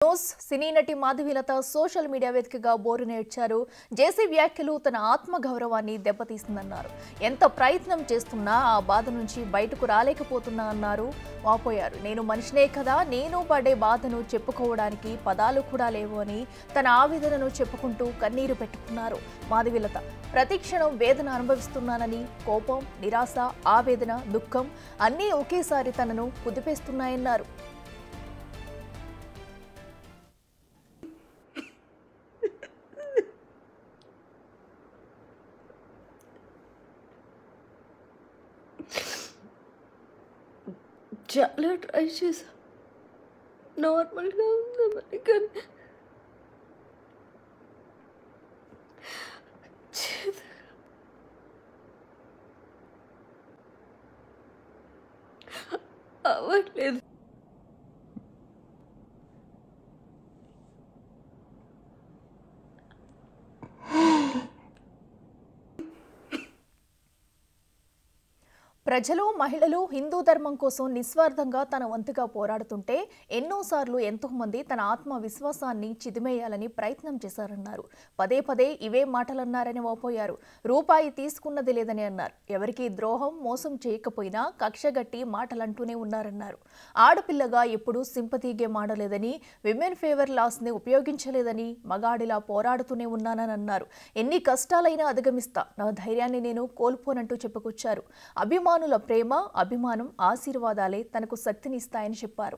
News సినీ నటి Madhavilatha social media వేదికగా bore నేర్చారు. జేసీ వ్యాఖ్యలు తన ఆత్మగౌరవాన్ని దెబ్బతీస్తుందన్నారు. ఎంత ప్రయత్నం చేస్తున్నా ఆ బాధ నుంచి బయటకు రాలేకపోతున్నా అన్నారు. వాపోయారు. నేను మనిషినే కదా, నేను పడే బాధను చెప్పుకోవడానికి పదాలు కూడా లేవు అని తన ఆవేదనను చెప్పుకుంటూ కన్నీరు పెట్టుకున్నారు. మాధవీలత ప్రతి క్షణం వేదన అనుభవిస్తున్నానని, కోపం, నిరాశ, ఆవేదన, దుఃఖం అన్నీ ఒకేసారి తనను కుదిపేస్తున్నాయన్నారు. చాలా ట్రై చేశా, నార్మల్గా ఉందామని, కానీ అవ్వట్లేదు. ప్రజలు, మహిళలు హిందూ ధర్మం కోసం నిస్వార్థంగా తన వంతుగా పోరాడుతుంటే ఎన్నోసార్లు ఎంతోమంది తన ఆత్మ విశ్వాసాన్ని చిదిమేయాలని ప్రయత్నం చేశారన్నారు. పదే పదే ఇవే మాటలన్నారని వాపోయారు. రూపాయి తీసుకున్నది లేదని అన్నారు. ఎవరికి ద్రోహం, మోసం చేయకపోయినా కక్షగట్టి మాటలంటూనే ఉన్నారన్నారు. ఆడపిల్లగా ఎప్పుడూ సింపతి గేమ్ ఆడలేదని, విమెన్ ఫేవర్ లాస్ ని ఉపయోగించలేదని, మగాడిలా పోరాడుతూనే ఉన్నానని అన్నారు. ఎన్ని కష్టాలైనా అధిగమిస్తా, నా ధైర్యాన్ని నేను కోల్పోనంటూ చెప్పుకొచ్చారు. అభిమానుల ప్రేమ, అభిమానం, ఆశీర్వాదాలే తనకు శక్తినిస్తాయని చెప్పారు.